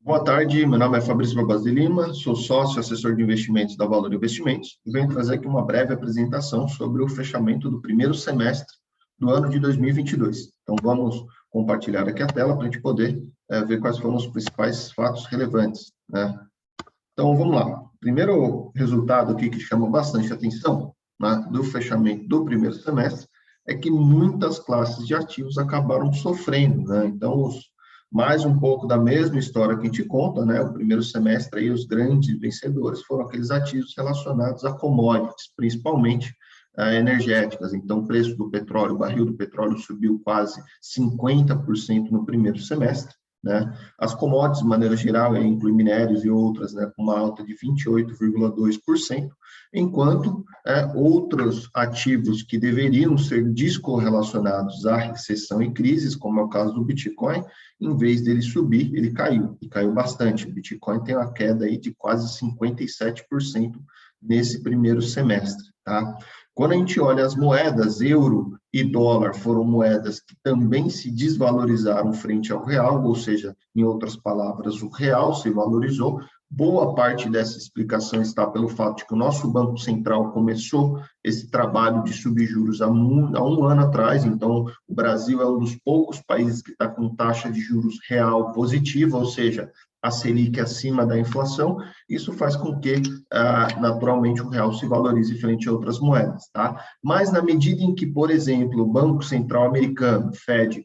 Boa tarde, meu nome é Fabrício Barbas de Lima, sou sócio assessor de investimentos da Valor Investimentos e venho trazer aqui uma breve apresentação sobre o fechamento do primeiro semestre do ano de 2022. Então, vamos compartilhar aqui a tela para a gente poder ver quais foram os principais fatos relevantes, né? Então, vamos lá. Primeiro resultado aqui que chama bastante atenção, né, do fechamento do primeiro semestre é que muitas classes de ativos acabaram sofrendo, né? Então, mais um pouco da mesma história que a gente conta, né? O primeiro semestre aí, os grandes vencedores foram aqueles ativos relacionados a commodities, principalmente energéticas. Então, o preço do petróleo, o barril do petróleo subiu quase 50% no primeiro semestre, né? As commodities, de maneira geral, inclui minérios e outras, né, com uma alta de 28,2%, enquanto outros ativos que deveriam ser descorrelacionados à recessão e crises, como é o caso do Bitcoin, em vez dele subir, ele caiu, e caiu bastante. O Bitcoin tem uma queda aí de quase 57% nesse primeiro semestre, tá? Quando a gente olha as moedas, euro e dólar foram moedas que também se desvalorizaram frente ao real, ou seja, em outras palavras, o real se valorizou. Boa parte dessa explicação está pelo fato de que o nosso Banco Central começou esse trabalho de subir juros há um ano atrás, então o Brasil é um dos poucos países que está com taxa de juros real positiva, ou seja, a Selic acima da inflação. Isso faz com que, naturalmente, o real se valorize frente a outras moedas, tá? Mas na medida em que, por exemplo, o Banco Central americano, Fed,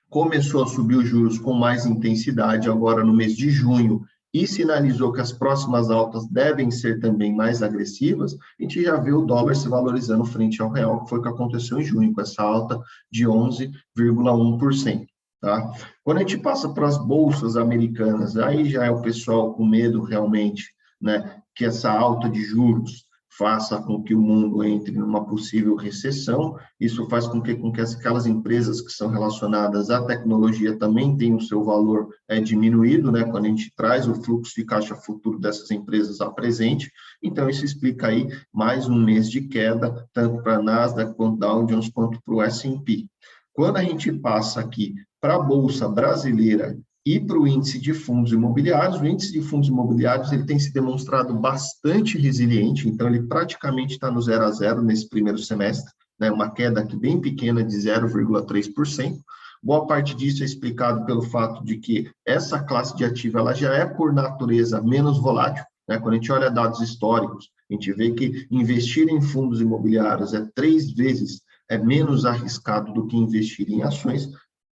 começou a subir os juros com mais intensidade agora no mês de junho e sinalizou que as próximas altas devem ser também mais agressivas, a gente já vê o dólar se valorizando frente ao real, que foi o que aconteceu em junho, com essa alta de 11,1%. Tá? Quando a gente passa para as bolsas americanas, aí já é o pessoal com medo realmente, né, que essa alta de juros faça com que o mundo entre numa possível recessão. Isso faz com que aquelas empresas que são relacionadas à tecnologia também tenham o seu valor diminuído, né, quando a gente traz o fluxo de caixa futuro dessas empresas a presente. Então, isso explica aí mais um mês de queda, tanto para a Nasdaq, quanto Dow Jones, quanto para o S&P. Quando a gente passa aqui para a Bolsa Brasileira e para o índice de fundos imobiliários, o índice de fundos imobiliários ele tem se demonstrado bastante resiliente, então ele praticamente está no 0 a 0 nesse primeiro semestre, né, uma queda aqui bem pequena de 0,3%. Boa parte disso é explicado pelo fato de que essa classe de ativo ela já é, por natureza, menos volátil, né? Quando a gente olha dados históricos, a gente vê que investir em fundos imobiliários é 3 vezes menos arriscado do que investir em ações,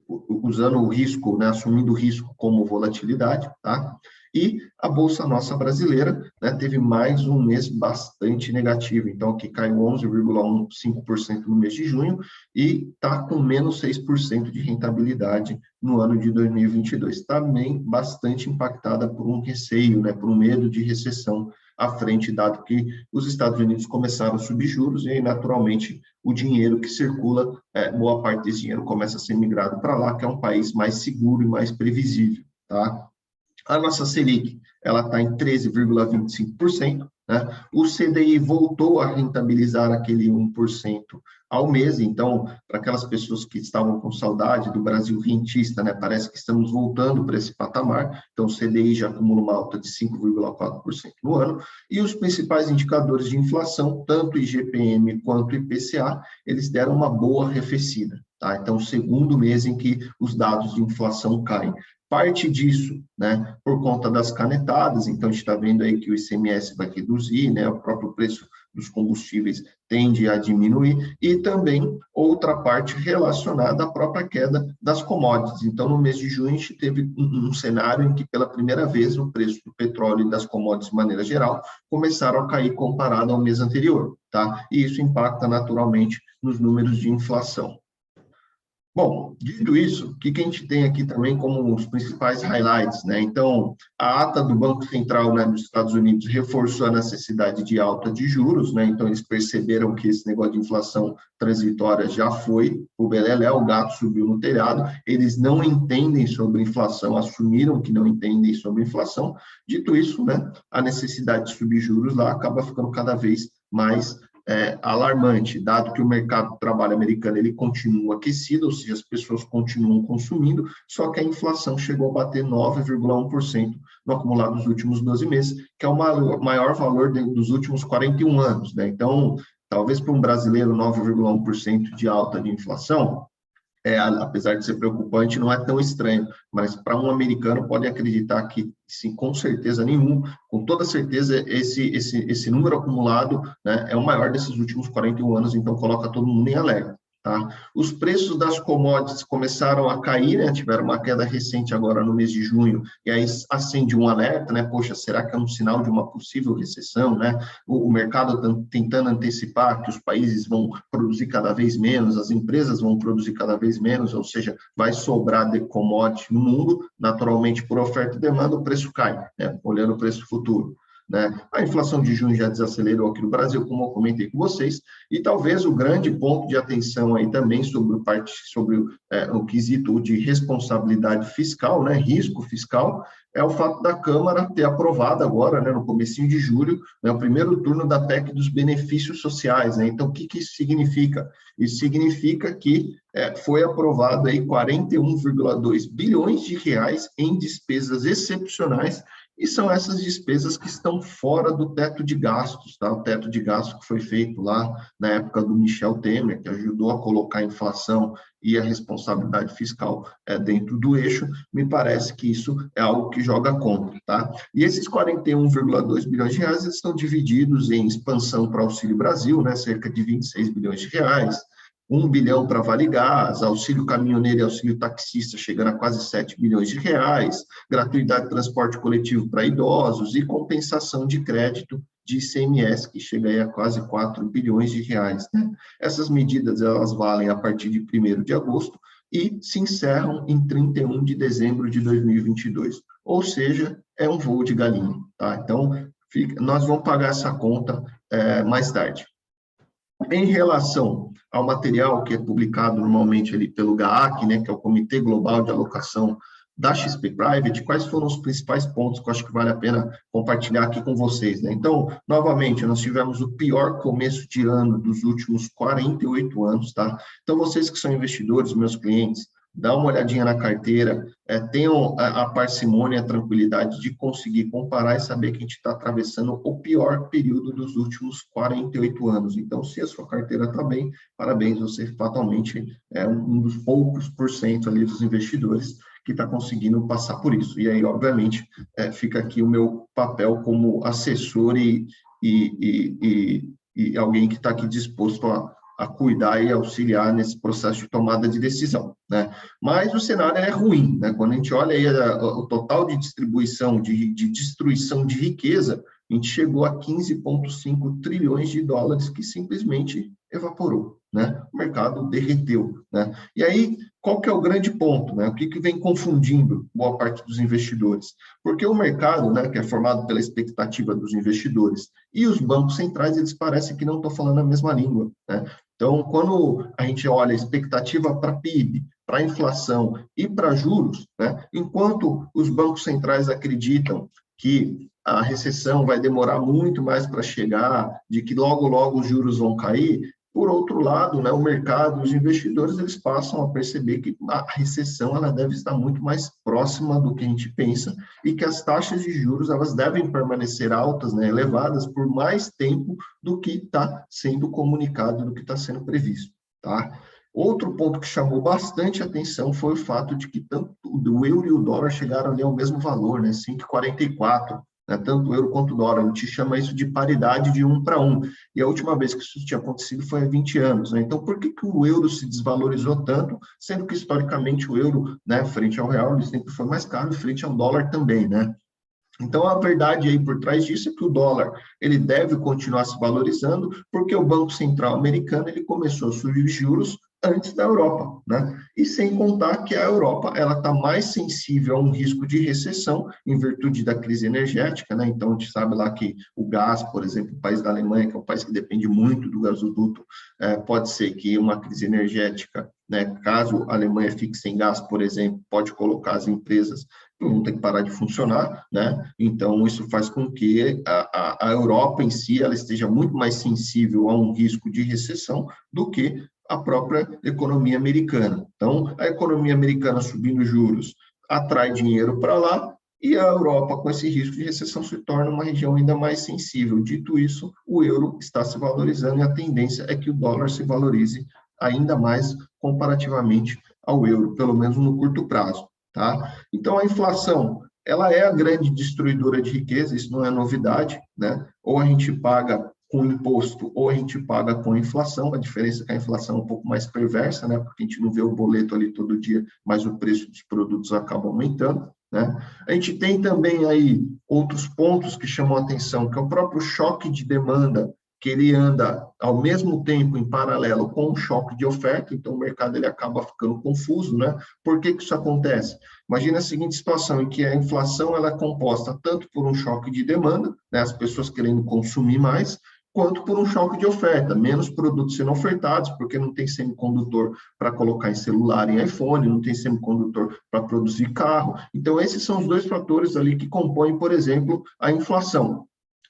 usando o risco, né, assumindo o risco como volatilidade, tá? E a Bolsa Nossa Brasileira, né, teve mais um mês bastante negativo, então aqui caiu 11,15% no mês de junho e está com menos 6% de rentabilidade no ano de 2022. Também bastante impactada por um receio, né, por um medo de recessão à frente, dado que os Estados Unidos começaram a subir juros e aí, naturalmente, o dinheiro que circula, boa parte desse dinheiro começa a ser migrado para lá, que é um país mais seguro e mais previsível, tá? A nossa Selic, ela está em 13,25%, né? O CDI voltou a rentabilizar aquele 1% ao mês, então, para aquelas pessoas que estavam com saudade do Brasil rentista, né, parece que estamos voltando para esse patamar, então o CDI já acumula uma alta de 5,4% no ano, e os principais indicadores de inflação, tanto IGPM quanto IPCA, eles deram uma boa arrefecida, tá? Então, segundo mês em que os dados de inflação caem. Parte disso, né, por conta das canetadas, então a gente está vendo aí que o ICMS vai reduzir, né, o próprio preço dos combustíveis tende a diminuir, e também outra parte relacionada à própria queda das commodities. Então, no mês de junho, a gente teve um cenário em que, pela primeira vez, o preço do petróleo e das commodities, de maneira geral, começaram a cair comparado ao mês anterior, tá? E isso impacta naturalmente nos números de inflação. Bom, dito isso, o que a gente tem aqui também como os principais highlights, né? Então, a ata do Banco Central, né, dos Estados Unidos reforçou a necessidade de alta de juros, né? Então, eles perceberam que esse negócio de inflação transitória já foi o beleléu, o gato subiu no telhado, eles não entendem sobre inflação, assumiram que não entendem sobre inflação. Dito isso, né, a necessidade de subir juros lá acaba ficando cada vez mais alarmante, dado que o mercado de trabalho americano ele continua aquecido, ou seja, as pessoas continuam consumindo, só que a inflação chegou a bater 9,1% no acumulado dos últimos 12 meses, que é o maior valor dos últimos 41 anos, né? Então, talvez para um brasileiro 9,1% de alta de inflação, apesar de ser preocupante, não é tão estranho, mas para um americano pode acreditar que, sim, com certeza nenhuma, com toda certeza, esse número acumulado, né, é o maior desses últimos 41 anos, então coloca todo mundo em alerta. Tá? Os preços das commodities começaram a cair, né? Tiveram uma queda recente agora no mês de junho, e aí acende um alerta, né? Poxa, será que é um sinal de uma possível recessão, né? O mercado está tentando antecipar que os países vão produzir cada vez menos, as empresas vão produzir cada vez menos, ou seja, vai sobrar de commodity no mundo, naturalmente por oferta e demanda o preço cai, né? Olhando o preço futuro. Né? A inflação de junho já desacelerou aqui no Brasil, como eu comentei com vocês, e talvez o grande ponto de atenção aí também sobre o quesito de responsabilidade fiscal, né, risco fiscal, é o fato da Câmara ter aprovado agora, né, no comecinho de julho, né, o primeiro turno da PEC dos benefícios sociais. Né? Então, o que isso significa? Isso significa que foi aprovado aí 41,2 bilhões de reais em despesas excepcionais, e são essas despesas que estão fora do teto de gastos, tá? O teto de gastos que foi feito lá na época do Michel Temer, que ajudou a colocar a inflação e a responsabilidade fiscal dentro do eixo, me parece que isso é algo que joga contra, tá? E esses 41,2 bilhões de reais eles estão divididos em expansão para o Auxílio Brasil, né? Cerca de 26 bilhões de reais, 1 bilhão para Vale Gás, auxílio caminhoneiro e auxílio taxista chegando a quase 7 bilhões de reais, gratuidade de transporte coletivo para idosos e compensação de crédito de ICMS, que chega aí a quase 4 bilhões de reais. Né? Essas medidas elas valem a partir de 1º de agosto e se encerram em 31 de dezembro de 2022. Ou seja, é um voo de galinha. Tá? Então, nós vamos pagar essa conta mais tarde. Em relação ao material que é publicado normalmente ali pelo GAAC, né, que é o Comitê Global de Alocação da XP Private, quais foram os principais pontos que eu acho que vale a pena compartilhar aqui com vocês, né? Então, novamente, nós tivemos o pior começo de ano dos últimos 48 anos, tá? Então, vocês que são investidores, meus clientes, dá uma olhadinha na carteira, tenham a parcimônia, a tranquilidade de conseguir comparar e saber que a gente está atravessando o pior período dos últimos 48 anos. Então, se a sua carteira está bem, parabéns, você fatalmente é um dos poucos % ali dos investidores que está conseguindo passar por isso. E aí, obviamente, fica aqui o meu papel como assessor e alguém que está aqui disposto a cuidar e auxiliar nesse processo de tomada de decisão, né? Mas o cenário é ruim, né? Quando a gente olha aí o total de distribuição, de destruição de riqueza, a gente chegou a 15,5 trilhões de dólares que simplesmente evaporou, né? O mercado derreteu, né? E aí, qual que é o grande ponto, né? O que vem confundindo boa parte dos investidores? Porque o mercado, né, que é formado pela expectativa dos investidores e os bancos centrais, eles parecem que não estão falando a mesma língua, né? Então, quando a gente olha a expectativa para PIB, para inflação e para juros, né, enquanto os bancos centrais acreditam que a recessão vai demorar muito mais para chegar, de que logo, logo os juros vão cair, por outro lado, né, o mercado, os investidores, eles passam a perceber que a recessão ela deve estar muito mais próxima do que a gente pensa e que as taxas de juros elas devem permanecer altas, né, elevadas por mais tempo do que está sendo comunicado, do que está sendo previsto. Tá? Outro ponto que chamou bastante atenção foi o fato de que tanto o euro e o dólar chegaram ali ao mesmo valor, né, 5,44. Né, tanto o euro quanto o dólar, a gente chama isso de paridade de 1 para 1, e a última vez que isso tinha acontecido foi há 20 anos. Né? Então, por que o euro se desvalorizou tanto, sendo que historicamente o euro, né, frente ao real, ele sempre foi mais caro, frente ao dólar também, né? Então, a verdade aí por trás disso é que o dólar ele deve continuar se valorizando, porque o Banco Central americano ele começou a subir juros antes da Europa, né? E sem contar que a Europa ela está mais sensível a um risco de recessão em virtude da crise energética, né? Então a gente sabe lá que o gás, por exemplo, o país da Alemanha, que é um país que depende muito do gasoduto, pode ser que uma crise energética, né? Caso a Alemanha fique sem gás, por exemplo, pode colocar as empresas vão ter que parar de funcionar, né? Então, isso faz com que a Europa em si ela esteja muito mais sensível a um risco de recessão do que a própria economia americana. Então, a economia americana subindo juros atrai dinheiro para lá e a Europa, com esse risco de recessão, se torna uma região ainda mais sensível. Dito isso, o euro está se valorizando e a tendência é que o dólar se valorize ainda mais comparativamente ao euro, pelo menos no curto prazo. Tá? Então, a inflação, ela é a grande destruidora de riqueza, isso não é novidade, né? Ou a gente paga com imposto, ou a gente paga com inflação, a diferença é que a inflação é um pouco mais perversa, né? Porque a gente não vê o boleto ali todo dia, mas o preço dos produtos acaba aumentando, né? A gente tem também aí outros pontos que chamam a atenção, que é o próprio choque de demanda, que ele anda ao mesmo tempo em paralelo com o choque de oferta, então o mercado ele acaba ficando confuso, né? Por que isso acontece? Imagina a seguinte situação, em que a inflação ela é composta tanto por um choque de demanda, né, as pessoas querendo consumir mais, quanto por um choque de oferta, menos produtos sendo ofertados, porque não tem semicondutor para colocar em celular, em iPhone, não tem semicondutor para produzir carro. Então, esses são os dois fatores ali que compõem, por exemplo, a inflação.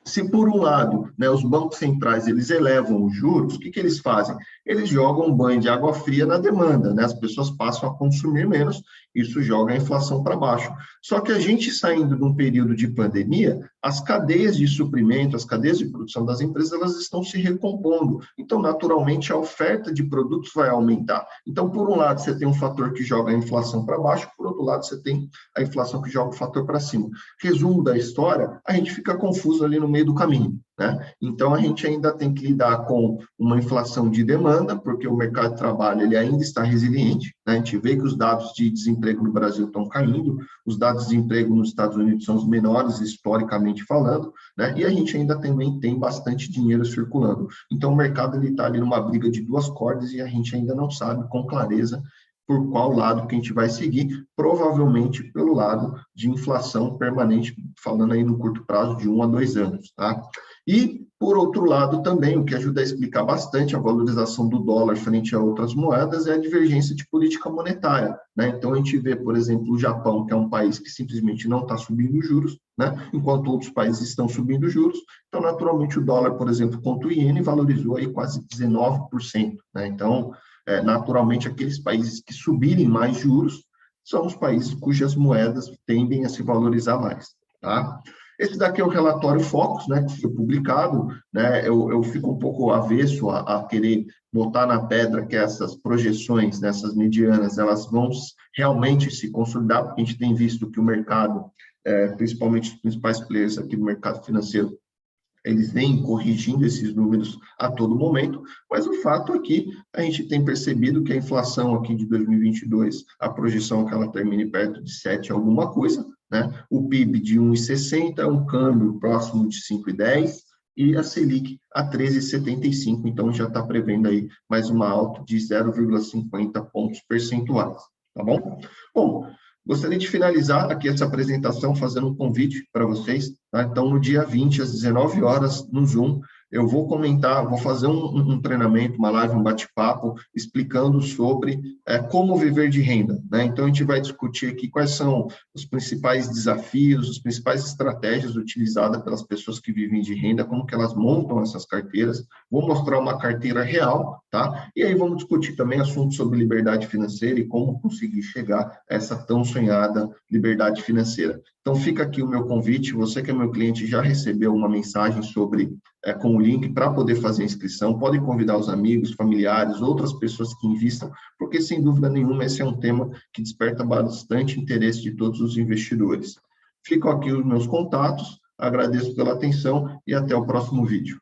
Se, por um lado, né, os bancos centrais eles elevam os juros, o que eles fazem? Eles jogam um banho de água fria na demanda, né? As pessoas passam a consumir menos, isso joga a inflação para baixo. Só que a gente saindo de um período de pandemia, as cadeias de suprimento, as cadeias de produção das empresas, elas estão se recompondo. Então, naturalmente, a oferta de produtos vai aumentar. Então, por um lado, você tem um fator que joga a inflação para baixo, por outro lado, você tem a inflação que joga o fator para cima. Resumo da história, a gente fica confuso ali no meio do caminho, né? Então, a gente ainda tem que lidar com uma inflação de demanda, porque o mercado de trabalho ele ainda está resiliente, né? A gente vê que os dados de desemprego no Brasil estão caindo, os dados de desemprego nos Estados Unidos são os menores historicamente falando, né? E a gente ainda também tem bastante dinheiro circulando. Então, o mercado está ali numa briga de duas cordas e a gente ainda não sabe com clareza por qual lado que a gente vai seguir, provavelmente pelo lado de inflação permanente, falando aí no curto prazo de 1 a 2 anos, tá? E, por outro lado, também, o que ajuda a explicar bastante a valorização do dólar frente a outras moedas é a divergência de política monetária, né? Então, a gente vê, por exemplo, o Japão, que é um país que simplesmente não está subindo juros, né? Enquanto outros países estão subindo juros. Então, naturalmente, o dólar, por exemplo, contra o iene, valorizou aí quase 19%, né? Então, naturalmente, aqueles países que subirem mais juros são os países cujas moedas tendem a se valorizar mais, tá? Esse daqui é o relatório Focus, né, que foi publicado, né, eu fico um pouco avesso a querer botar na pedra que essas projeções, nessas medianas, elas vão realmente se consolidar, porque a gente tem visto que o mercado, principalmente os principais players aqui do mercado financeiro, eles vêm corrigindo esses números a todo momento, mas o fato é que a gente tem percebido que a inflação aqui de 2022, a projeção é que ela termine perto de 7 alguma coisa, né? O PIB de 1,60, um câmbio próximo de 5,10 e a Selic a 13,75, então já está prevendo aí mais uma alta de 0,50 pontos percentuais, tá bom? Bom, gostaria de finalizar aqui essa apresentação fazendo um convite para vocês, tá? Então, no dia 20, às 19 horas, no Zoom, eu vou comentar, vou fazer um treinamento, uma live, um bate-papo, explicando sobre como viver de renda, né? Então, a gente vai discutir aqui quais são os principais desafios, as principais estratégias utilizadas pelas pessoas que vivem de renda, como que elas montam essas carteiras. Vou mostrar uma carteira real, tá? E aí vamos discutir também assuntos sobre liberdade financeira e como conseguir chegar a essa tão sonhada liberdade financeira. Então, fica aqui o meu convite. Você que é meu cliente já recebeu uma mensagem com o link para poder fazer a inscrição. Podem convidar os amigos, familiares, outras pessoas que invistam, porque, sem dúvida nenhuma, esse é um tema que desperta bastante interesse de todos os investidores. Ficam aqui os meus contatos. Agradeço pela atenção e até o próximo vídeo.